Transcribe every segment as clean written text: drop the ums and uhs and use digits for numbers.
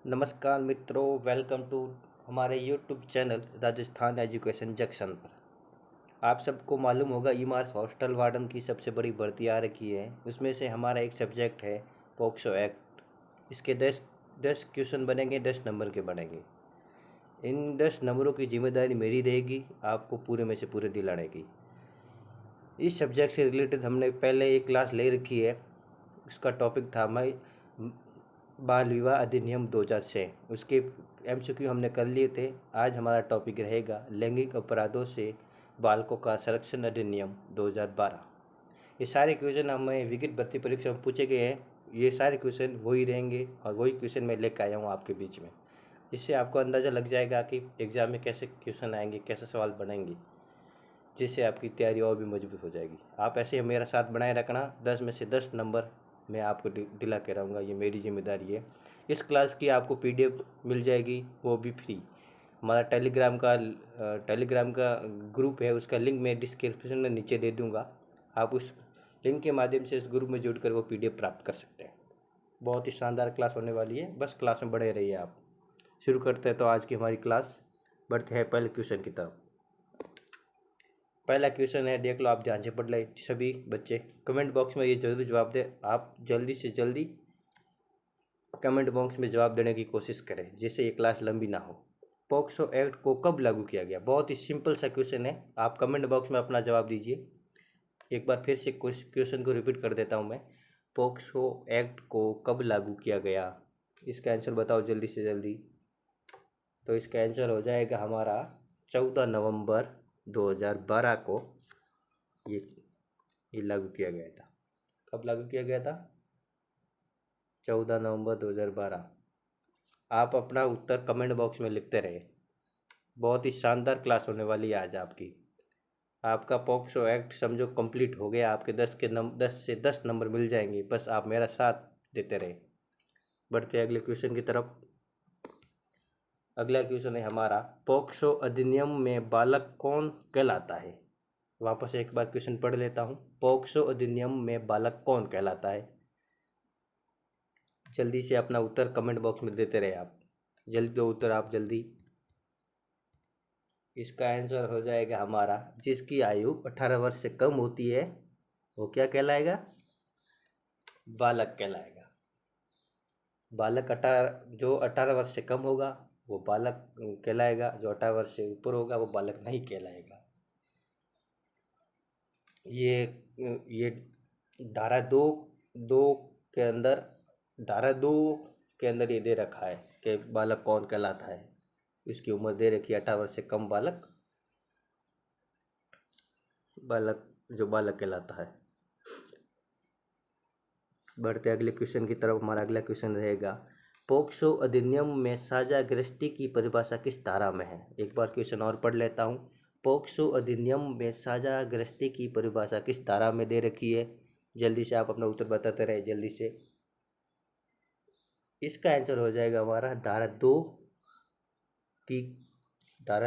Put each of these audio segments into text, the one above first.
नमस्कार मित्रों, welcome to हमारे YouTube channel Rajasthan education junction पर। आप सबको मालूम होगा ई मार्स हॉस्टल वार्डन की सबसे बड़ी भर्ती आ रखी है। उसमें से हमारा एक सब्जेक्ट है पोक्सो एक्ट। इसके 10 क्वेश्चन बनेंगे, 10 नंबर के बनेंगे। इन 10 नंबरों की जिम्मेदारी मेरी रहेगी आपको पूरे में से पूरे दिलाने की। इस सब्जेक्ट से रिलेटेड हमने पहले एक क्लास ले रखी है। उसका टॉपिक था बाल विवाह अधिनियम 2006। उसके MCQ हमने कर लिए थे। आज हमारा टॉपिक रहेगा लैंगिक अपराधों से बालकों का संरक्षण अधिनियम 2012। ये सारे क्वेश्चन हमें विकट भर्ती परीक्षा में पूछे गए हैं। ये सारे क्वेश्चन वही रहेंगे और वही क्वेश्चन मैं लेकर आया हूँ आपके बीच में। इससे आपको अंदाज़ा लग जाएगा कि एग्ज़ाम में कैसे क्वेश्चन आएंगे, कैसे सवाल बनेंगे, जिससे आपकी तैयारी और भी मजबूत हो जाएगी। आप ऐसे मेरा साथ बनाए रखना। 10 में से 10 नंबर मैं आपको दिला के रहूँगा, ये मेरी जिम्मेदारी है। इस क्लास की आपको PDF मिल जाएगी, वो भी फ्री। हमारा टेलीग्राम का ग्रुप है, उसका लिंक मैं डिस्क्रिप्शन में नीचे दे दूँगा। आप उस लिंक के माध्यम से इस ग्रुप में जुड़कर वो PDF प्राप्त कर सकते हैं। बहुत ही शानदार क्लास होने वाली है, बस क्लास में बने रहिए आप। शुरू करते हैं तो आज की हमारी क्लास। बढ़ते हैं पहले क्वेश्चन की तरफ। पहला क्वेश्चन है, देख लो, आप ध्यान से पढ़ ले सभी बच्चे। कमेंट बॉक्स में ये जरूर जवाब दे। आप जल्दी से जल्दी कमेंट बॉक्स में जवाब देने की कोशिश करें, जिससे ये क्लास लंबी ना हो। पोक्सो एक्ट को कब लागू किया गया? बहुत ही सिंपल सा क्वेश्चन है। आप कमेंट बॉक्स में अपना जवाब दीजिए। एक बार फिर से क्वेश्चन को रिपीट कर देता हूँ मैं। पोक्सो एक्ट को कब लागू किया गया? इसका आंसर बताओ जल्दी से जल्दी। तो इसका आंसर हो जाएगा हमारा 14 नवंबर 2012 को ये लागू किया गया था। कब लागू किया गया था? 14 नवंबर 2012। आप अपना उत्तर कमेंट बॉक्स में लिखते रहे। बहुत ही शानदार क्लास होने वाली है आज आपकी। आपका पॉक्सो एक्ट समझो कंप्लीट हो गया। आपके 10 से 10 नंबर मिल जाएंगे, बस आप मेरा साथ देते रहे। बढ़ते अगले क्वेश्चन की तरफ। अगला क्वेश्चन है हमारा, पॉक्सो अधिनियम में बालक कौन कहलाता है? वापस एक बार क्वेश्चन पढ़ लेता हूँ। पॉक्सो अधिनियम में बालक कौन कहलाता है? जल्दी से अपना उत्तर कमेंट बॉक्स में देते रहे आप। जल्दी दो उत्तर आप, जल्दी। इसका आंसर हो जाएगा हमारा, जिसकी आयु 18 वर्ष से कम होती है वो क्या कहलाएगा? बालक कहलाएगा। बालक 18 वर्ष से कम होगा वो बालक कहलाएगा। जो 18 वर्ष से ऊपर होगा वो बालक नहीं कहलाएगा। ये धारा दो के अंदर धारा 2 के अंदर ये दे रखा है कि बालक कौन कहलाता है। इसकी उम्र दे रखी है 18 वर्ष से कम बालक जो बालक कहलाता है। बढ़ते अगले क्वेश्चन की तरफ। हमारा अगला क्वेश्चन रहेगा, पोक्सो अधिनियम में साझा गृहस्थी की परिभाषा किस धारा में है? एक बार क्वेश्चन और पढ़ लेता हूँ। पोक्सो अधिनियम में साझा गृहस्थी की परिभाषा किस धारा में दे रखी है? जल्दी से आप अपना उत्तर बताते रहे, जल्दी से। इसका आंसर हो जाएगा हमारा धारा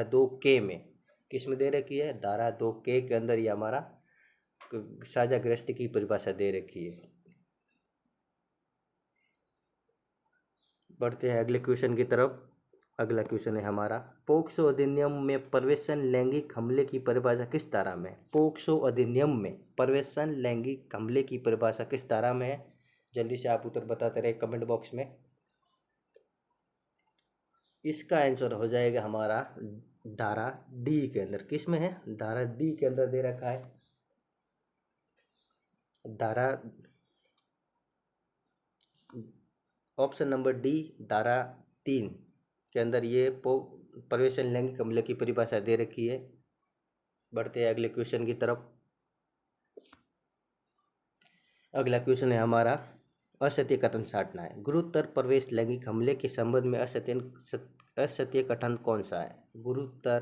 2 के में। किस में दे रखी है? धारा 2 के अंदर ये हमारा साझा गृहस्थी की परिभाषा दे रखी है। बढ़ते हैं अगले क्वेश्चन की तरफ। अगला क्वेश्चन है हमारा, पोक्सो अधिनियम में प्रवेशन लैंगिक हमले की परिभाषा किस धारा में? पोक्सो अधिनियम में प्रवेशन लैंगिक हमले की परिभाषा किस धारा में है? जल्दी से आप उत्तर बताते रहे कमेंट बॉक्स में। इसका आंसर हो जाएगा हमारा धारा D के अंदर। किस में है? धारा D के अंदर दे रखा है। धारा ऑप्शन नंबर D, धारा 3 के अंदर ये प्रवेशन लैंगिक हमले की परिभाषा दे रखी है। बढ़ते हैं अगले क्वेश्चन की तरफ। अगला क्वेश्चन है हमारा, असत्य कथन छांटना है। गुरुतर प्रवेश लैंगिक हमले के संबंध में असत्य कथन कौन सा है? गुरुतर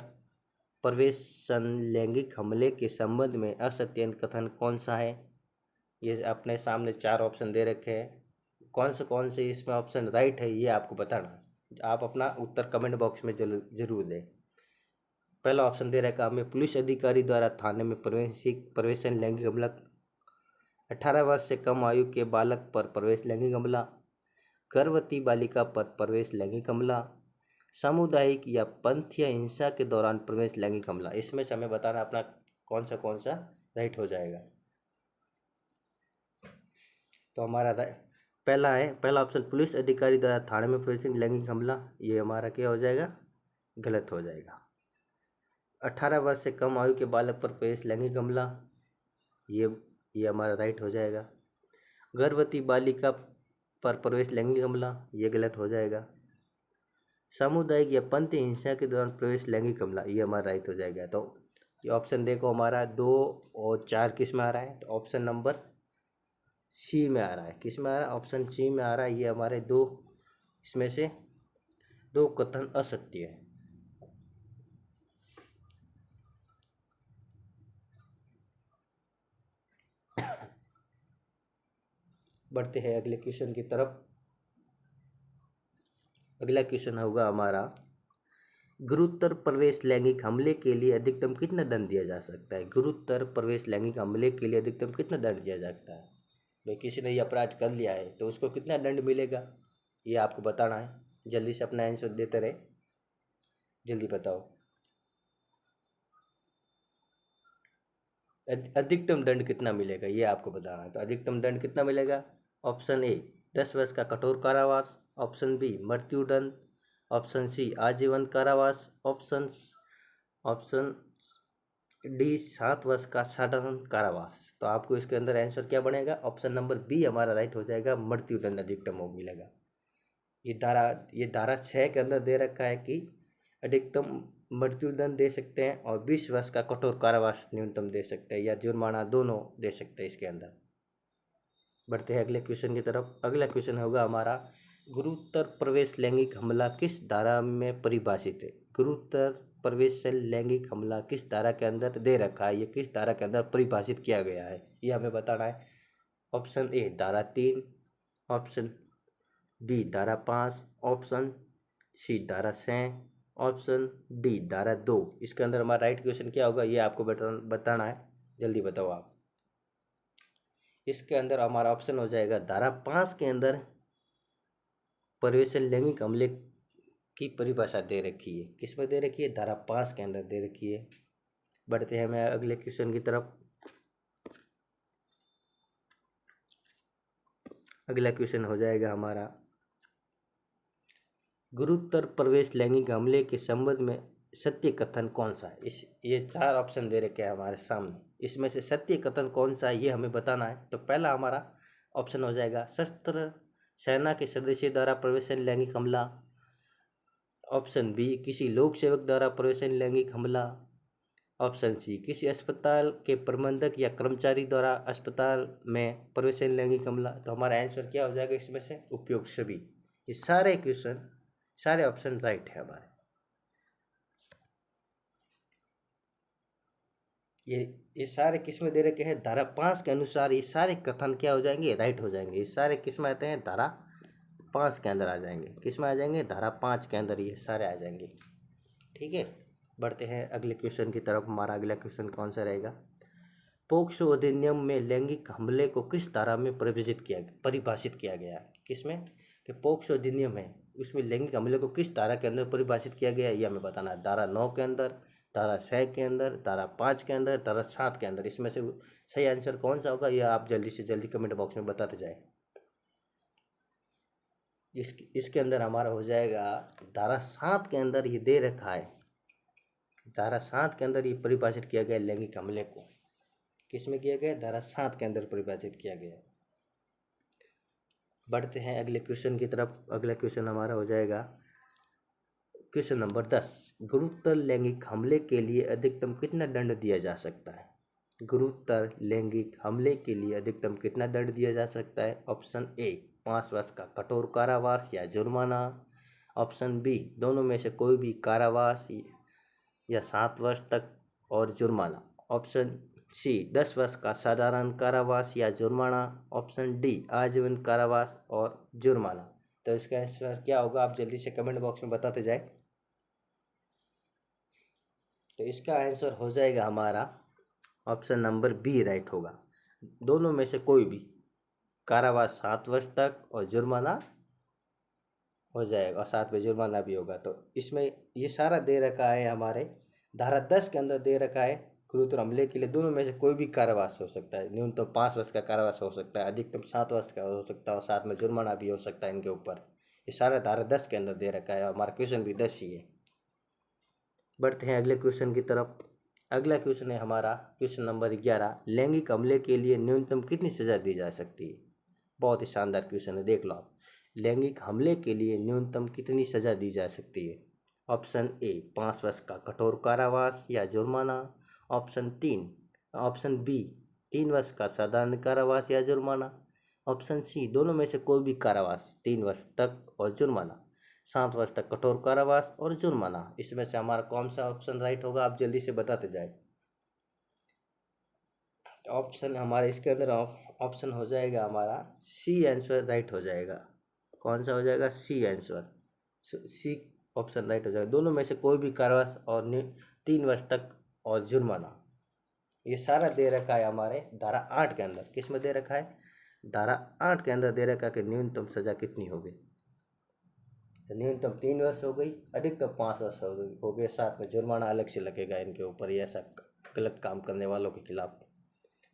प्रवेशन लैंगिक हमले के संबंध में असत्य कथन कौन सा है? ये अपने सामने 4 ऑप्शन दे रखे हैं। कौन से इसमें ऑप्शन राइट है ये आपको बताना। आप अपना उत्तर कमेंट बॉक्स में जरूर दें। पहला ऑप्शन दे रखा हमें, पुलिस अधिकारी द्वारा थाने में प्रवेशन लैंगिक हमला। 18 वर्ष से कम आयु के बालक पर प्रवेश लैंगिक हमला। गर्भवती बालिका पर प्रवेश लैंगिक हमला, सामुदायिक या पंथीय हिंसा के दौरान प्रवेश लैंगिक हमला। इसमें से हमें बताना अपना कौन सा राइट हो जाएगा। तो हमारा पहला ऑप्शन पुलिस अधिकारी द्वारा थाने में प्रवेश लैंगिक हमला, ये हमारा क्या हो जाएगा, गलत हो जाएगा। 18 वर्ष से कम आयु के बालक पर प्रवेश लैंगिक हमला, ये हमारा राइट हो जाएगा। गर्भवती बालिका पर प्रवेश लैंगिक हमला, ये गलत हो जाएगा। सामुदायिक या पंथी हिंसा के दौरान प्रवेश लैंगिक हमला, ये हमारा राइट हो जाएगा। तो ये ऑप्शन देखो हमारा 2 और 4 किस में आ रहा है, तो ऑप्शन नंबर सी में आ रहा है। किस में आ रहा है, ऑप्शन सी में आ रहा है। ये हमारे इसमें से 2 कथन असत्य है। बढ़ते हैं अगले क्वेश्चन की तरफ। अगला क्वेश्चन होगा हमारा, गुरुतर प्रवेश लैंगिक हमले के लिए अधिकतम कितना दंड दिया जा सकता है। गुरुतर प्रवेश लैंगिक हमले के लिए अधिकतम कितना दंड दिया जाता है। भाई किसी ने ये अपराध कर लिया है तो उसको कितना दंड मिलेगा, ये आपको बताना है। जल्दी से अपना आंसर देते रहे, जल्दी बताओ। अधिकतम दंड कितना मिलेगा, ये आपको बताना है। तो अधिकतम दंड कितना मिलेगा, ऑप्शन ए 10 वर्ष का कठोर कारावास, ऑप्शन बी मृत्युदंड, ऑप्शन सी आजीवन कारावास, ऑप्शन डी 7 वर्ष का साधारण कारावास। तो आपको इसके अंदर आंसर क्या बनेगा, ऑप्शन नंबर बी हमारा राइट हो जाएगा, मृत्युदंड अधिकतम हो मिलेगा। ये धारा 6 के अंदर दे रखा है कि अधिकतम मृत्युदंड दे सकते हैं और 20 वर्ष का कठोर कारावास न्यूनतम दे सकते हैं, या जुर्माना दोनों दे सकते हैं इसके अंदर। बढ़ते हैं अगले क्वेश्चन की तरफ। अगला क्वेश्चन होगा हमारा, गुरुतर प्रवेश लैंगिक हमला किस धारा में परिभाषित है। गुरुतर प्रवेश लैंगिक हमला किस धारा के अंदर दे रखा है, ये किस धारा के अंदर परिभाषित किया गया है, ये हमें बताना है। ऑप्शन ए धारा 3, ऑप्शन बी धारा 5, ऑप्शन सी धारा 6, ऑप्शन डी धारा 2। इसके अंदर हमारा राइट क्वेश्चन क्या होगा, ये आपको बताना है। जल्दी बताओ आप। इसके अंदर हमारा ऑप्शन हो जाएगा धारा 5 के अंदर प्रवेश लैंगिक हमले की परिभाषा दे रखी है। किस में दे रखी है, धारा 5 के अंदर दे रखी है। बढ़ते हैं मैं अगले क्वेश्चन की तरफ। अगला क्वेश्चन हो जाएगा हमारा, गुरुतर प्रवेश लैंगिक हमले के संबंध में सत्य कथन कौन सा है। ये 4 ऑप्शन दे रखे हैं हमारे सामने, इसमें से सत्य कथन कौन सा है ये हमें बताना है। तो पहला हमारा ऑप्शन हो जाएगा सशस्त्र सेना के सदस्य द्वारा प्रवेश लैंगिक हमला, ऑप्शन बी किसी लोक सेवक द्वारा प्रवेश लैंगिक हमला, ऑप्शन सी किसी अस्पताल के प्रबंधक या कर्मचारी द्वारा अस्पताल में प्रवेश लैंगिक हमला। तो हमारा आंसर क्या हो जाएगा इसमें से, उपयुक्त सभी। ये सारे क्वेश्चन, सारे ऑप्शन राइट है हमारे। ये सारे किस्में दे रखे हैं धारा 5 के अनुसार, ये सारे कथन क्या हो जाएंगे, राइट हो जाएंगे। ये सारे किस्में आते हैं धारा 5 के अंदर आ जाएंगे। किसमें आ जाएंगे, धारा 5 के अंदर ये सारे आ जाएंगे। ठीक है, बढ़ते हैं अगले क्वेश्चन की तरफ। हमारा अगला क्वेश्चन कौन सा रहेगा, पोक्सो अधिनियम में लैंगिक हमले को किस धारा में परिभाषित किया गया है। किसमें, कि पोक्सो अधिनियम है उसमें लैंगिक हमले को किस धारा के अंदर परिभाषित किया गया है, ये हमें बताना है। धारा 9 के अंदर, धारा 6 के अंदर, धारा 5 के अंदर, धारा 7 के अंदर। इसमें से सही आंसर कौन सा होगा, यह आप जल्दी से जल्दी कमेंट बॉक्स में बताते जाए। इसके अंदर हमारा हो जाएगा धारा 7 के अंदर ये दे रखा है। धारा 7 के अंदर ये परिभाषित किया गया लैंगिक हमले को। किसमें किया गया, धारा 7 के अंदर परिभाषित किया गया। बढ़ते हैं अगले क्वेश्चन की तरफ। अगला क्वेश्चन हमारा हो जाएगा क्वेश्चन नंबर 10, गुरुतर लैंगिक हमले के लिए अधिकतम कितना दंड दिया जा सकता है। गुरुतर लैंगिक हमले के लिए अधिकतम कितना दंड दिया जा सकता है। ऑप्शन ए 5 वर्ष का कठोर कारावास या जुर्माना, ऑप्शन बी दोनों में से कोई भी कारावास या 7 वर्ष तक और जुर्माना, ऑप्शन सी 10 वर्ष का साधारण कारावास या जुर्माना, ऑप्शन डी आजीवन कारावास और जुर्माना। तो इसका आंसर क्या होगा, आप जल्दी से कमेंट बॉक्स में बताते जाए। तो इसका आंसर हो जाएगा हमारा ऑप्शन नंबर बी राइट होगा, दोनों में से कोई भी, कारावास 7 वर्ष तक और जुर्माना हो जाएगा और साथ में जुर्माना भी होगा। तो इसमें ये सारा दे रखा है हमारे धारा 10 के अंदर दे रखा है। गुरुतर हमले के लिए दोनों में से कोई भी कारावास हो सकता है। न्यूनतम 5 वर्ष का कारावास हो सकता है, अधिकतम 7 वर्ष का हो सकता है और साथ में जुर्माना भी हो सकता है इनके ऊपर। ये सारा धारा 10 के अंदर दे रखा है और हमारा क्वेश्चन भी 10 ही है। बढ़ते हैं अगले क्वेश्चन की तरफ। अगला क्वेश्चन है हमारा क्वेश्चन नंबर 11। लैंगिक हमले के लिए न्यूनतम कितनी सजा दी जा सकती है? बहुत ही शानदार क्वेश्चन है, देख लो आप। लैंगिक हमले के लिए न्यूनतम कितनी सजा दी जा सकती है? ऑप्शन ए 5 वर्ष का कठोर कारावास या जुर्माना। ऑप्शन बी 3 वर्ष का साधारण कारावास या जुर्माना। ऑप्शन सी दोनों में से कोई भी कारावास 3 वर्ष तक और जुर्माना। 7 वर्ष तक कठोर कारावास और जुर्माना। इसमें से हमारा कौन सा ऑप्शन राइट होगा, आप जल्दी से बताते जाए। ऑप्शन हमारे इसके अंदर ऑप्शन हो जाएगा हमारा सी आंसर राइट हो जाएगा। कौन सा हो जाएगा? C answer. C option right हो जाएगा। दोनों में से कोई भी कारावास और 3 वर्ष तक और जुर्माना। ये सारा दे रखा है हमारे धारा 8 के अंदर। किस में दे रखा है? धारा 8 के अंदर दे रखा है कि न्यूनतम सजा कितनी होगी। तो न्यूनतम 3 वर्ष हो गई, अधिकतम 5 वर्ष हो गए, साथ में जुर्माना अलग से लगेगा इनके ऊपर, ये ऐसा गलत काम करने वालों के खिलाफ।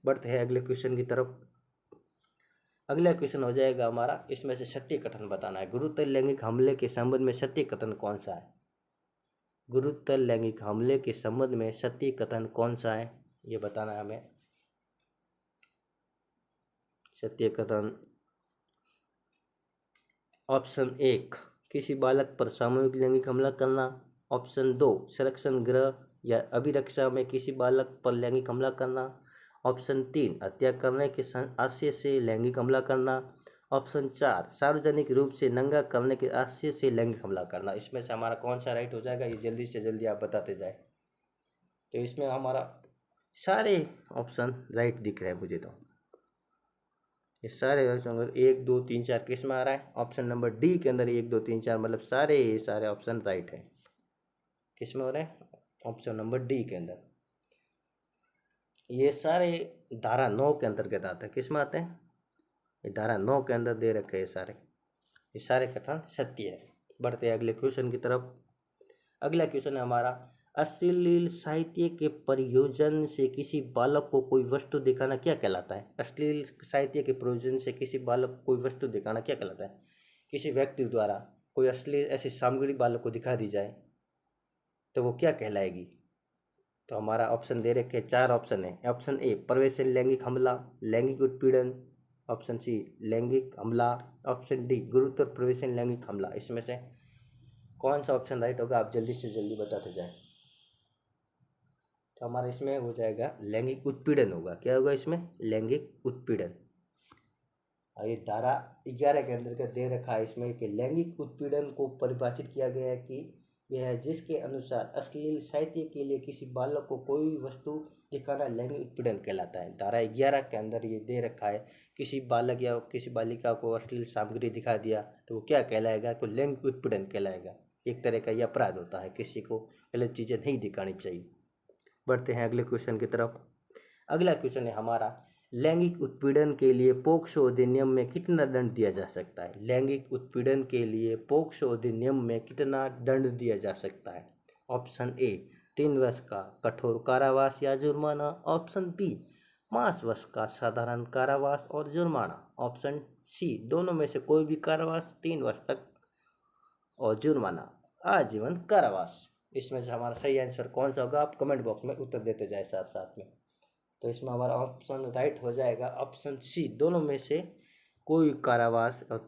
बढ़ते हैं अगले क्वेश्चन की तरफ। अगला क्वेश्चन हो जाएगा हमारा, इसमें से सत्य कथन बताना है। गुरुतर लैंगिक हमले के संबंध में सत्य कथन कौन सा है? गुरुतर लैंगिक हमले के संबंध में सत्य कथन कौन सा है, ये बताना है हमें। सत्य कथन ऑप्शन 1 किसी बालक पर सामूहिक लैंगिक हमला करना। ऑप्शन 2 संरक्षण गृह या अभिरक्षा में किसी बालक पर लैंगिक हमला करना। ऑप्शन 3 हत्या करने के आशय से लैंगिक हमला करना। ऑप्शन 4 सार्वजनिक रूप से नंगा करने के आशय से लैंगिक हमला करना। इसमें से हमारा कौन सा राइट हो जाएगा, ये जल्दी से जल्दी आप बताते जाए। तो इसमें हमारा सारे ऑप्शन राइट दिख रहे हैं मुझे। तो ये सारे ऑप्शन 1 2 3 4 किस में आ रहा है? ऑप्शन नंबर डी के अंदर 1 2 3 4, मतलब सारे ऑप्शन राइट है। किस में हो रहे हैं? ऑप्शन नंबर डी के अंदर। ये सारे धारा 9 के अंतर्गत आते हैं। किस में आते हैं? ये धारा 9 के अंदर दे रखे हैं सारे। ये सारे कथन सत्य है। बढ़ते हैं अगले क्वेश्चन की तरफ। अगला क्वेश्चन है हमारा, अश्लील साहित्य के प्रयोजन से किसी बालक को कोई वस्तु दिखाना क्या कहलाता है? अश्लील साहित्य के प्रयोजन से किसी बालक को कोई वस्तु दिखाना क्या कहलाता है? किसी व्यक्ति द्वारा कोई अश्लील ऐसी सामग्री बालक को दिखा दी जाए तो वो क्या कहलाएगी? तो हमारा ऑप्शन दे रखे 4 ऑप्शन है। ऑप्शन ए प्रवेश लैंगिक हमला, लैंगिक उत्पीड़न। ऑप्शन सी लैंगिक हमला। ऑप्शन डी गुरुतर प्रवेश लैंगिक हमला। इसमें से कौन सा ऑप्शन राइट होगा, आप जल्दी से जल्दी बताते जाए। तो हमारा इसमें हो जाएगा लैंगिक उत्पीड़न होगा। क्या होगा इसमें? लैंगिक उत्पीड़न। और ये धारा 11 के अंतर्गत दे रखा है इसमें कि लैंगिक उत्पीड़न को परिभाषित किया गया है कि यह है जिसके अनुसार अश्लील साहित्य के लिए किसी बालक को कोई वस्तु दिखाना लैंगिक उत्पीड़न कहलाता है। धारा 11 के अंदर ये दे रखा है, किसी बालक या किसी बालिका को अश्लील सामग्री दिखा दिया तो वो क्या कहलाएगा? तो लैंगिक उत्पीड़न कहलाएगा। एक तरह का यह अपराध होता है, किसी को गलत चीज़ें नहीं दिखानी चाहिए। बढ़ते हैं अगले क्वेश्चन की तरफ। अगला क्वेश्चन है हमारा, लैंगिक उत्पीड़न के लिए पोक्सो अधिनियम में कितना दंड दिया जा सकता है? लैंगिक उत्पीड़न के लिए पोक्सो अधिनियम में कितना दंड दिया जा सकता है? ऑप्शन ए 3 वर्ष का कठोर कारावास या जुर्माना। ऑप्शन बी 5 वर्ष का साधारण कारावास और जुर्माना। ऑप्शन सी दोनों में से कोई भी कारावास 3 वर्ष तक और जुर्माना आजीवन कारावास। इसमें से हमारा सही आंसर कौन सा होगा, आप कमेंट बॉक्स में उत्तर देते जाए साथ साथ में। तो इसमें हमारा ऑप्शन राइट हो जाएगा ऑप्शन सी दोनों में से कोई कारावास और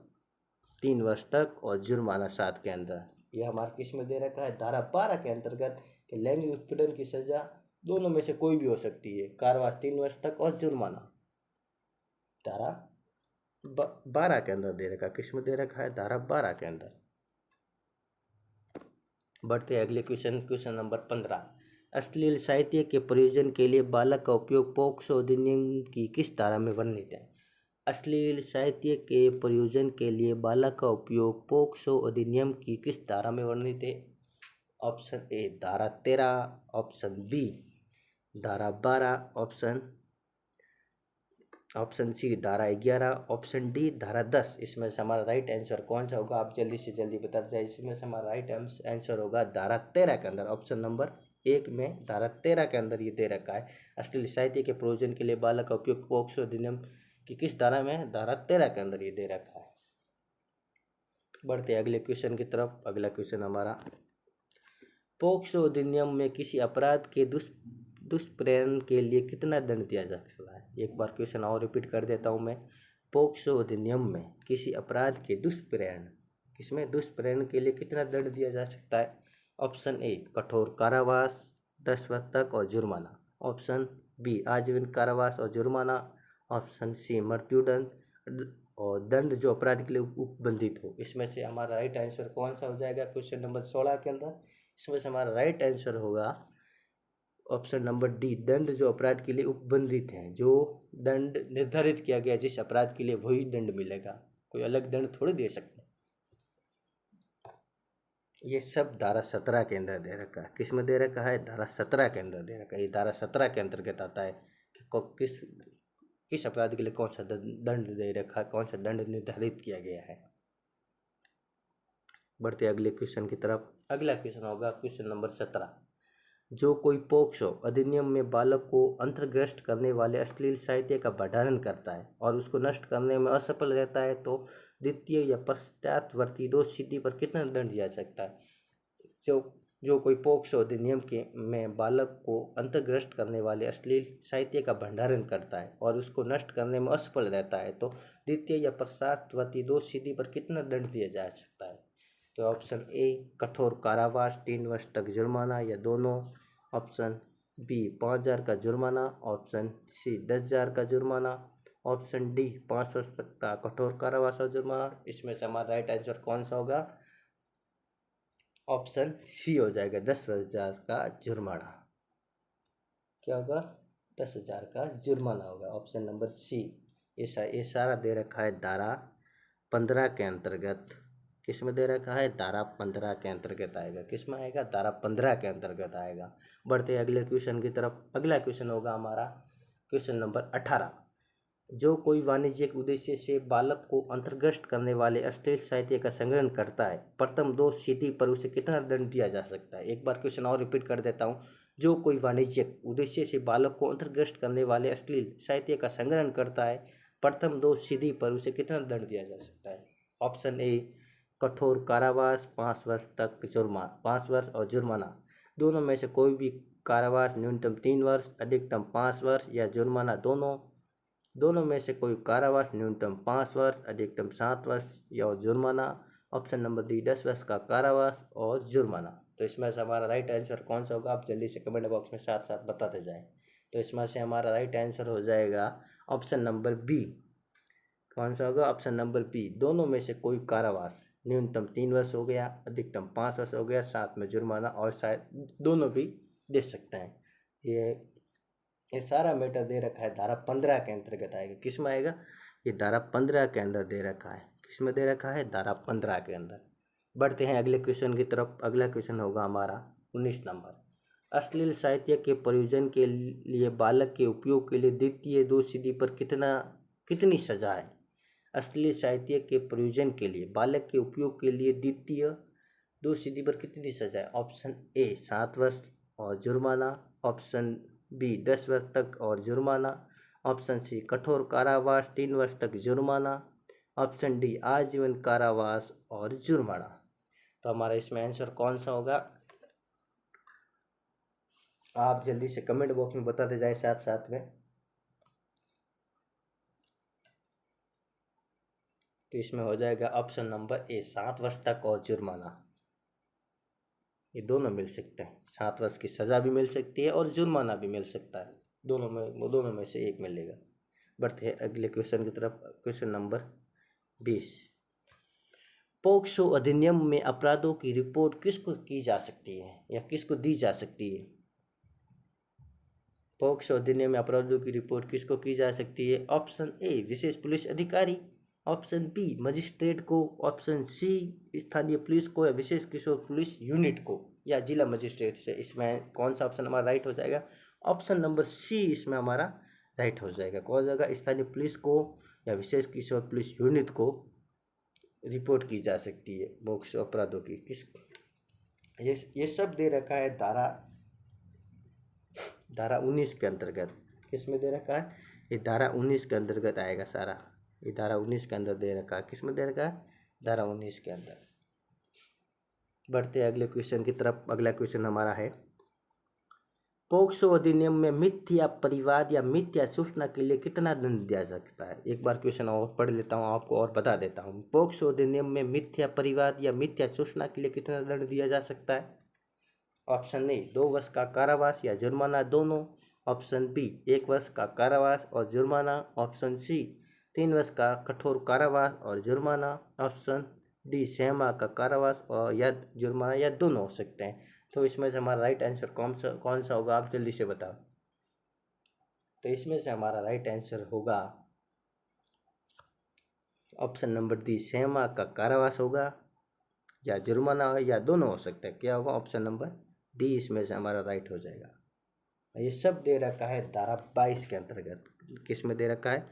3 वर्ष तक और जुर्माना 7 के अंदर। यह हमारा किस में दे रखा है? धारा 12 के अंतर्गत कि लैंगिक उत्पीड़न की सजा दोनों में से कोई भी हो सकती है, कारावास 3 वर्ष तक और जुर्माना। धारा 12 के अंदर दे रखा है। किस में दे रखा है? धारा 12 के अंदर। बढ़ते हैं अगले क्वेश्चन नंबर 15। अश्लील साहित्य के प्रयोजन के लिए बालक का उपयोग पोक्सो अधिनियम की किस धारा में वर्णित है? अश्लील साहित्य के प्रयोजन के लिए बालक का उपयोग पोक्सो अधिनियम की किस धारा में वर्णित है? ऑप्शन ए धारा 13। ऑप्शन बी धारा 12। ऑप्शन ऑप्शन सी धारा 11, ऑप्शन डी धारा 10। इसमें से हमारा राइट आंसर कौन सा होगा, आप जल्दी से जल्दी बता जाए। इसमें से हमारा राइट आंसर होगा धारा 13 के अंदर, ऑप्शन नंबर 1 में धारा 13 के अंदर ये दे रखा है। अश्लील साहित्य के प्रयोजन के लिए बालक का उपयोग पोक्सो अधिनियम की किस धारा में है, धारा 13 के अंदर ये दे रखा है। बढ़ते अगले क्वेश्चन की तरफ। अगला क्वेश्चन हमारा, पोक्सो अधिनियम में किसी अपराध के दुष्प्रेरण के लिए कितना दंड दिया जा सकता है। एक बार क्वेश्चन और रिपीट कर देता हूँ मैं। पोक्सो अधिनियम में किसी अपराध के दुष्प्रेरण, किसमें दुष्प्रेरण के लिए कितना दंड दिया जा सकता है। ऑप्शन ए कठोर कारावास 10 वर्ष तक और जुर्माना, ऑप्शन बी आजीवन कारावास और जुर्माना, ऑप्शन सी मृत्युदंड और दंड जो अपराध के लिए उपबंधित हो। इसमें से हमारा राइट आंसर कौन सा हो जाएगा क्वेश्चन नंबर 16 के अंदर। इसमें से हमारा राइट आंसर होगा ऑप्शन नंबर डी, दंड जो अपराध के लिए उपबंधित हैं, जो दंड निर्धारित किया गया जिस अपराध के लिए वही दंड मिलेगा, कोई अलग दंड थोड़ी दे सकते। ये सब धारा 17 के अंदर दे रखा है। किस में दे रखा है, धारा 17 के अंदर दे रखा है। ये धारा 17 के अंतर्गत आता है कि किस अपराध के लिए कौन सा दंड दे रखा है, कौन सा दंड निर्धारित किया गया है। बढ़ते अगले क्वेश्चन की तरफ। अगला क्वेश्चन होगा क्वेश्चन नंबर 17। जो कोई पोक्सो अधिनियम में बालक को अंतर्ग्रस्त करने वाले अश्लील साहित्य का भंडारण करता है और उसको नष्ट करने में असफल रहता है तो द्वितीय या पश्चातवर्ती दोष सिद्धि पर कितना दंड दिया सकता है। जो कोई पोक्सो अधिनियम के में बालक को अंतर्ग्रस्त करने वाले अश्लील साहित्य का भंडारण करता है और उसको नष्ट करने में असफल रहता है तो द्वितीय या पश्चातवर्ती दोष सिद्धि पर कितना दंड दिया जा सकता है। तो ऑप्शन ए कठोर कारावास 3 वर्ष तक जुर्माना या दोनों, ऑप्शन बी 5,000 का जुर्माना, ऑप्शन सी 10,000 का जुर्माना, ऑप्शन डी 5 वर्ष तक का कठोर कारावास और जुर्माना। इसमें से हमारा राइट आंसर कौन सा होगा, ऑप्शन सी हो जाएगा 10,000 का जुर्माना। क्या होगा, 10,000 का जुर्माना होगा, ऑप्शन नंबर सी। ये सारा दे रखा है धारा 15 के अंतर्गत। किस में दे रखा है, धारा 15 के अंतर्गत आएगा। किस में आएगा, धारा 15 के अंतर्गत आएगा। बढ़ते अगले क्वेश्चन की तरफ। अगला क्वेश्चन होगा हमारा क्वेश्चन नंबर 18। जो कोई वाणिज्यिक उद्देश्य से बालक को अंतर्ग्रस्त करने वाले अश्लील साहित्य का संग्रहण करता है, प्रथम दोष सिद्धि पर उसे कितना दंड दिया जा सकता है। एक बार क्वेश्चन और रिपीट कर देता हूँ। जो कोई वाणिज्यिक उद्देश्य से बालक को अंतर्ग्रस्त करने वाले अश्लील साहित्य का संग्रहण करता है, प्रथम दोष सिद्धि पर उसे कितना दंड दिया जा सकता है। ऑप्शन ए कठोर कारावास 5 वर्ष तक जुर्माना, 5 वर्ष और जुर्माना, दोनों में से कोई भी कारावास न्यूनतम 3 वर्ष अधिकतम 5 वर्ष, या जुर्माना दोनों में से कोई कारावास न्यूनतम 5 वर्ष अधिकतम 7 वर्ष, या जुर्माना। ऑप्शन नंबर डी 10 वर्ष का कारावास और जुर्माना। तो इसमें से हमारा राइट आंसर कौन सा होगा, आप जल्दी से कमेंट बॉक्स में साथ साथ बताते जाएं। तो इसमें से हमारा राइट आंसर हो जाएगा ऑप्शन नंबर बी। कौन सा होगा, ऑप्शन नंबर बी, दोनों में से कोई कारावास न्यूनतम 3 वर्ष हो गया, अधिकतम 5 वर्ष हो गया, साथ में जुर्माना, और शायद दोनों भी दे सकते हैं। ये सारा मैटर दे रखा है धारा 15 के अंतर्गत आएगा। किस में आएगा, ये धारा 15 के अंदर दे रखा है। किस में दे रखा है, धारा 15 के अंदर। बढ़ते हैं अगले क्वेश्चन की तरफ। अगला क्वेश्चन होगा हमारा 19 नंबर। अश्लील साहित्य के प्रयोजन के लिए बालक के उपयोग के लिए द्वितीय दोष सिद्धि पर कितनी सजा है। अश्लील साहित्य के प्रयोजन के लिए बालक के उपयोग के लिए द्वितीय दोष सिद्धि पर कितनी सजा है। ऑप्शन ए 7 वर्ष और जुर्माना, ऑप्शन बी 10 वर्ष तक और जुर्माना, ऑप्शन सी कठोर कारावास 3 वर्ष तक जुर्माना, ऑप्शन डी आजीवन कारावास और जुर्माना। तो हमारा इसमें आंसर कौन सा होगा, आप जल्दी से कमेंट बॉक्स में बताते जाए साथ साथ में। तो इसमें हो जाएगा ऑप्शन नंबर ए 7 वर्ष तक और जुर्माना। ये दोनों मिल सकते हैं, 7 वर्ष की सज़ा भी मिल सकती है और जुर्माना भी मिल सकता है, दोनों में से एक मिलेगा। बढ़ते हैं अगले क्वेश्चन की तरफ। Question number 20। पोक्सो अधिनियम में अपराधों की रिपोर्ट किसको की जा सकती है या किसको दी जा सकती है। पोक्सो अधिनियम में अपराधों की रिपोर्ट किसको की जा सकती है। ऑप्शन ए विशेष पुलिस अधिकारी, ऑप्शन बी मजिस्ट्रेट को, ऑप्शन सी स्थानीय पुलिस को या विशेष किशोर पुलिस यूनिट को, या जिला मजिस्ट्रेट से। इसमें कौन सा ऑप्शन हमारा राइट हो जाएगा, ऑप्शन नंबर सी इसमें हमारा राइट हो जाएगा। कौन हो जाएगा? स्थानीय पुलिस को या विशेष किशोर पुलिस यूनिट को रिपोर्ट की जा सकती है पोक्सो अपराधों की। किस ये सब दे रखा है धारा 19 के अंतर्गत। किस में दे रखा है? ये धारा 19 के अंतर्गत आएगा सारा। ये धारा 19 के अंदर दे रखा है। किस में दे रखा है? धारा 19 के अंदर। बढ़ते हैं अगले क्वेश्चन की तरफ। अगला क्वेश्चन हमारा है, पोक्सो अधिनियम में मिथ्या परिवाद या मिथ्या सूचना के लिए कितना दंड दिया जा सकता है? एक बार क्वेश्चन और पढ़ लेता हूँ आपको और बता देता हूँ। पोक्सो अधिनियम में मिथ्या परिवाद या मिथ्या सूचना के लिए कितना दंड दिया जा सकता है? ऑप्शन ए 2 वर्ष का कारावास या जुर्माना दोनों। ऑप्शन बी 1 वर्ष का कारावास और जुर्माना। ऑप्शन सी 3 वर्ष का कठोर कारावास और जुर्माना। ऑप्शन डी 6 माह का कारावास और या जुर्माना या दोनों हो सकते हैं। तो इसमें से हमारा राइट आंसर कौन सा होगा? आप जल्दी से बताओ। तो इसमें से हमारा राइट आंसर होगा ऑप्शन नंबर डी 6 माह का कारावास होगा या जुर्माना या दोनों हो सकता है। क्या होगा? ऑप्शन नंबर डी इसमें से हमारा राइट हो जाएगा। ये सब दे रखा है धारा 22 के अंतर्गत। किस में दे रखा है?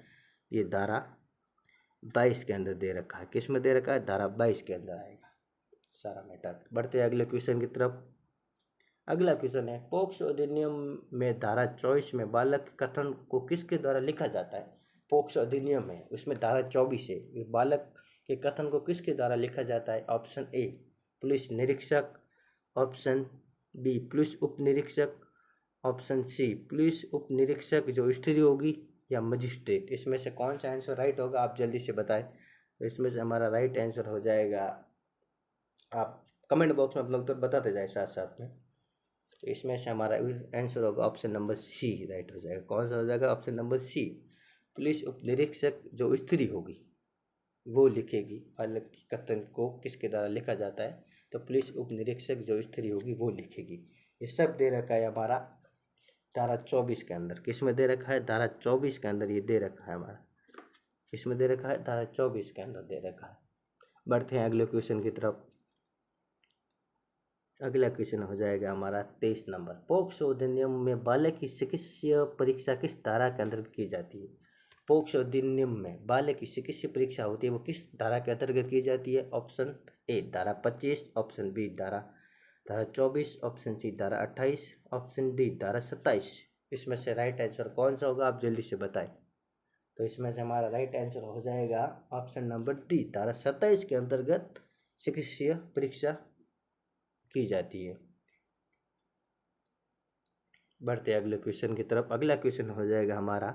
ये धारा 22 के अंदर दे रखा है। किस में दे रखा है? धारा 22 के अंदर आएगा सारा मैटर। बढ़ते हैं अगले क्वेश्चन की तरफ। अगला क्वेश्चन है, पोक्सो अधिनियम में धारा 24 में बालक के कथन को किसके द्वारा लिखा जाता है? पोक्सो अधिनियम है, उसमें धारा 24 है। बालक के कथन को किसके द्वारा लिखा जाता है? ऑप्शन ए पुलिस निरीक्षक। ऑप्शन बी पुलिस उप निरीक्षक। ऑप्शन सी पुलिस उप निरीक्षक जो स्त्री होगी या मजिस्ट्रेट। इसमें से कौन सा आंसर राइट होगा? आप जल्दी से बताएं। तो इसमें से हमारा राइट आंसर हो जाएगा, आप कमेंट बॉक्स में आप लोग तो बताते जाए साथ साथ में। तो इसमें से हमारा आंसर होगा ऑप्शन नंबर सी राइट हो जाएगा। कौन सा हो जाएगा? ऑप्शन नंबर सी पुलिस उप निरीक्षक जो स्त्री होगी वो लिखेगी। बालक के कथन को किसके द्वारा लिखा जाता है? तो पुलिस उप निरीक्षक जो स्त्री होगी वो लिखेगी। ये सब दे रखा है हमारा धारा 24 के अंदर। किस में दे रखा है? धारा 24 के अंदर ये दे रखा है हमारा। किसमें दे रखा है? धारा 24 के अंदर दे रखा है। बढ़ते हैं अगले क्वेश्चन की तरफ। अगला क्वेश्चन हो जाएगा हमारा 23 नंबर। पोक्सो अधिनियम में बालक की चिकित्सीय परीक्षा किस धारा के अंतर्गत की जाती है? पोक्सो अधिनियम में बालक की चिकित्सीय परीक्षा होती है वो किस धारा के अंतर्गत की जाती है? ऑप्शन ए धारा 25। ऑप्शन बी धारा 24। ऑप्शन सी धारा 28। ऑप्शन डी धारा 27। इसमें से राइट आंसर कौन सा होगा? आप जल्दी से बताएं। तो इसमें से हमारा राइट आंसर हो जाएगा ऑप्शन नंबर डी धारा 27 के अंतर्गत चिकित्सीय परीक्षा की जाती है। बढ़ते अगले क्वेश्चन की तरफ। अगला क्वेश्चन हो जाएगा हमारा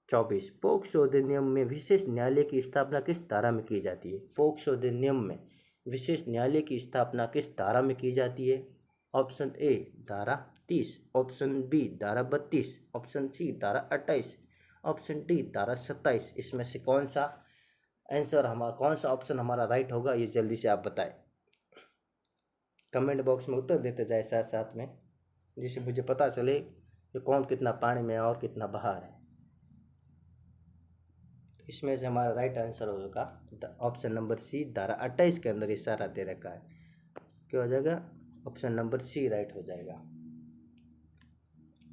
24। पोक्सो अधिनियम में विशेष न्यायालय की स्थापना किस धारा में की जाती है? पोक्सो अधिनियम में विशेष न्यायालय की स्थापना किस धारा में की जाती है? ऑप्शन ए धारा 30। ऑप्शन बी धारा 32। ऑप्शन सी धारा 28। ऑप्शन डी धारा 27। इसमें से कौन सा ऑप्शन हमारा राइट होगा? ये जल्दी से आप बताएं। कमेंट बॉक्स में उत्तर देते जाए साथ साथ में, जिससे मुझे पता चले कि कौन कितना पानी में और कितना बाहर है। इसमें से हमारा राइट आंसर होगा ऑप्शन नंबर सी धारा 28 के अंदर इशारा दे रखा है। क्या हो जाएगा? ऑप्शन नंबर सी राइट हो जाएगा।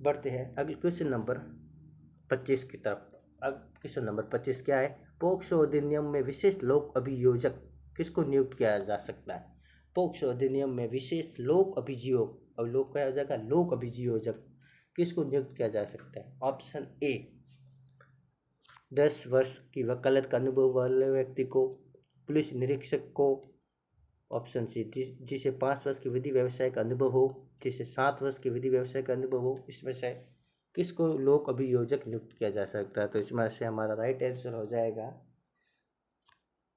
बढ़ते हैं अगले क्वेश्चन नंबर 25 की तरफ। अब क्वेश्चन नंबर 25 क्या है? पोक्सो अधिनियम में विशेष लोक अभियोजक किसको नियुक्त किया जा सकता है? पोक्सो अधिनियम में विशेष लोक अभियोग और लोक क्या हो जाएगा? लोक अभियोजक किसको नियुक्त किया जा सकता है? ऑप्शन ए 10 वर्ष की वकालत का अनुभव वाले व्यक्ति को, पुलिस निरीक्षक को। ऑप्शन सी जिसे 5 वर्ष की विधि व्यवसाय का अनुभव हो, जिसे 7 वर्ष की विधि व्यवसाय का अनुभव हो। इसमें से किसको लोक अभियोजक नियुक्त किया जा सकता है? तो इसमें से हमारा राइट आंसर हो जाएगा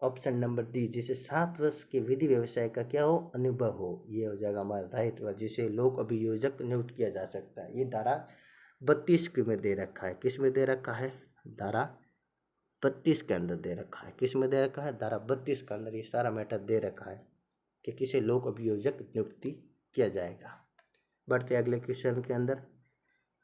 ऑप्शन नंबर डी जिसे 7 वर्ष के विधि व्यवसाय का क्या हो? अनुभव हो। ये हो जाएगा हमारा राइट, जिसे लोक अभियोजक नियुक्त किया जा सकता है। ये धारा 32 में दे रखा है। किस में दे रखा है? धारा 32 के अंदर दे रखा है। किस में दे रखा है? धारा 32 के अंदर ये सारा मैटर दे रखा है कि किसे लोक अभियोजक नियुक्ति किया जाएगा। बढ़ते अगले क्वेश्चन के अंदर।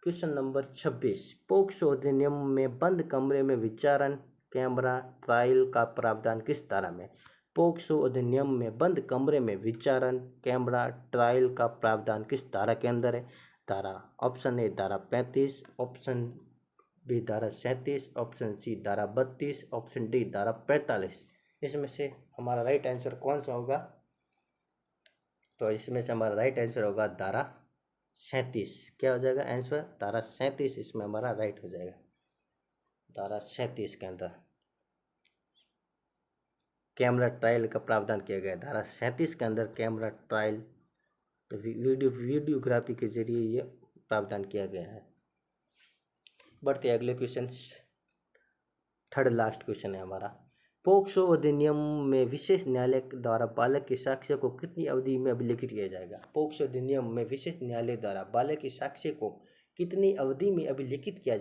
Question number 26। पोक्सो अधिनियम में बंद कमरे में विचारण कैमरा ट्रायल का प्रावधान किस धारा में? पोक्सो अधिनियम में बंद कमरे में विचारण कैमरा ट्रायल का प्रावधान किस धारा के अंदर है? धारा ऑप्शन ए धारा 35। ऑप्शन बी धारा 37, ऑप्शन सी धारा 32, ऑप्शन डी धारा 45। इसमें से हमारा राइट आंसर कौन सा होगा? तो इसमें से हमारा राइट आंसर होगा धारा 37। क्या हो जाएगा आंसर? धारा 37 इसमें हमारा राइट हो जाएगा। धारा 37 के अंदर कैमरा ट्रायल का प्रावधान किया गया है। धारा 37 के अंदर कैमरा ट्रायल तो वीडियोग्राफी के जरिए ये प्रावधान किया गया है। बढ़ते अगले क्वेश्चन, थर्ड लास्ट क्वेश्चन है हमारा। पोक्सो अधिनियम में विशेष न्यायालय द्वारा बालक के साक्ष्य को कितनी अवधि में अभिलिखित किया जाएगा? पोक्सो अधिनियम में विशेष न्यायालय द्वारा बालक के साक्ष्य को कितनी अवधि में अभिलिखित किया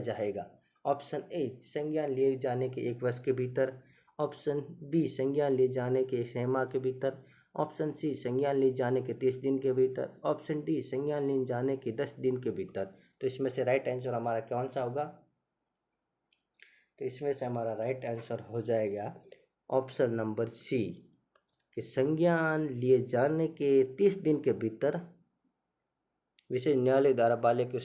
जाएगा? ऑप्शन ए संज्ञान लिए जाने के 1 वर्ष के भीतर, ऑप्शन बी संज्ञान लिए जाने के 6 माह के भीतर, ऑप्शन सी संज्ञान लिए जाने के 30 दिन के भीतर, ऑप्शन डी संज्ञान लिए जाने के 10 दिन के भीतर। तो इसमें से राइट आंसर हमारा कौन सा होगा? तो इसमें से हमारा राइट आंसर हो जाएगा ऑप्शन नंबर सी कि संज्ञान लिए जाने के 30 दिन के भीतर विशेष न्यायालय द्वारा बालक के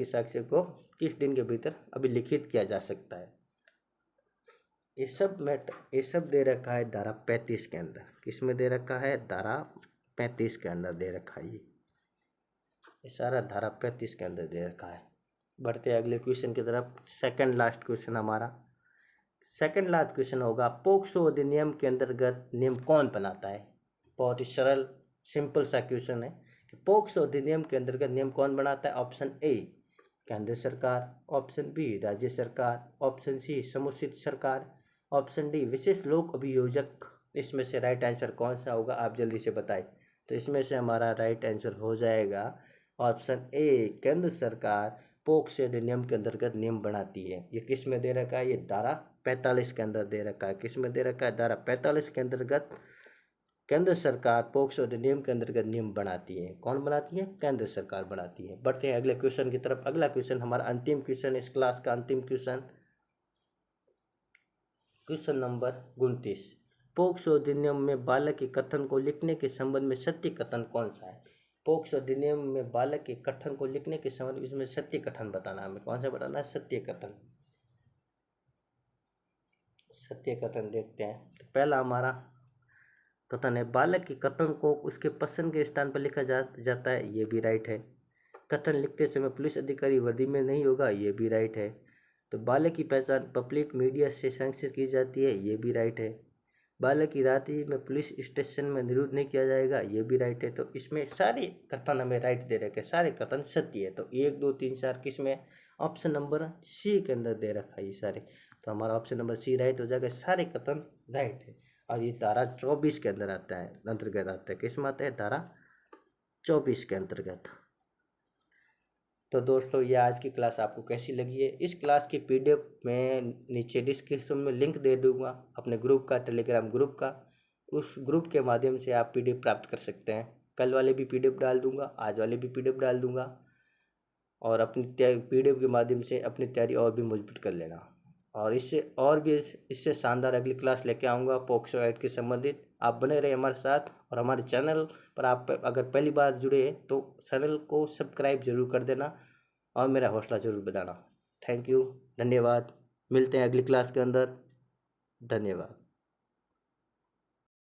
साक्ष्य को 30 दिन के भीतर अभिलिखित किया जा सकता है। ये सब दे रखा है धारा 35 के अंदर। किसमें दे रखा है? धारा 35 के अंदर दे रखा है। ये सारा धारा 35 के अंदर दे रखा है। बढ़ते अगले क्वेश्चन की तरफ। सेकंड लास्ट क्वेश्चन हमारा। सेकंड लास्ट क्वेश्चन होगा, पोक्सो अधिनियम के अंतर्गत नियम कौन बनाता है? बहुत ही सरल सिंपल सा क्वेश्चन है कि पोक्सो अधिनियम के अंतर्गत नियम कौन बनाता है? ऑप्शन ए केंद्र सरकार, ऑप्शन बी राज्य सरकार, ऑप्शन सी समुचित सरकार, ऑप्शन डी विशेष लोक अभियोजक। इसमें से राइट आंसर कौन सा होगा? आप जल्दी से बताएं। तो इसमें से हमारा राइट आंसर हो जाएगा ऑप्शन ए केंद्र सरकार पोक्सो अधिनियम के अंतर्गत नियम बनाती है। ये किस में दे रखा है? ये धारा 45 के अंदर दे रखा है। किस में दे रखा है? धारा 45 के अंतर्गत केंद्र सरकार पोक्सो अधिनियम के अंतर्गत नियम बनाती है। कौन बनाती है? केंद्र सरकार बनाती है। बढ़ते हैं अगले क्वेश्चन की तरफ। अगला क्वेश्चन हमारा अंतिम क्वेश्चन, इस क्लास का अंतिम क्वेश्चन, क्वेश्चन नंबर 29। पोक्सो अधिनियम में बालक के कथन को लिखने के संबंध में सत्य कथन कौन सा है? पोक्सो अधिनियम में बालक के कथन को लिखने के संबंध में इसमें सत्य कथन बताना है। हमें कौन सा बताना है? सत्य कथन। सत्य कथन देखते हैं। तो पहला हमारा कथन है, बालक के कथन को उसके पसंद के स्थान पर लिखा जाता है। ये भी राइट है। कथन लिखते समय पुलिस अधिकारी वर्दी में नहीं होगा। ये भी राइट है। तो बालक की पहचान पब्लिक मीडिया से संरक्षित की जाती है। ये भी राइट है। बालक की रात्रि में पुलिस स्टेशन में निरुद्ध नहीं किया जाएगा। ये भी राइट है। तो इसमें सारे कथन हमें राइट दे रखे, सारे कथन सत्य है। तो 1 2 3 4 किस में? ऑप्शन नंबर सी के अंदर दे रखा है ये सारे। तो हमारा ऑप्शन नंबर सी राइट हो जाएगा। सारे कथन राइट है। और ये धारा 24 के अंदर आता है, अंतर्गत आता है। किस में आता है? धारा 24 के अंतर्गत। तो दोस्तों ये आज की क्लास आपको कैसी लगी है? इस क्लास की पीडीएफ मैं नीचे डिस्क्रिप्शन में लिंक दे दूंगा अपने ग्रुप का, टेलीग्राम ग्रुप का। उस ग्रुप के माध्यम से आप पीडीएफ प्राप्त कर सकते हैं। कल वाले भी पीडीएफ डाल दूंगा, आज वाले भी पीडीएफ डाल दूंगा। और अपनी पीडीएफ के माध्यम से अपनी तैयारी और भी मजबूत कर लेना। और इससे शानदार अगली क्लास लेके आऊँगा पोक्सो एक्ट के संबंधित। आप बने रहे हमारे साथ। और हमारे चैनल पर आप अगर पहली बार जुड़े हैं तो चैनल को सब्सक्राइब जरूर कर देना और मेरा हौसला जरूर बढ़ाना। थैंक यू, धन्यवाद। मिलते हैं अगली क्लास के अंदर। धन्यवाद।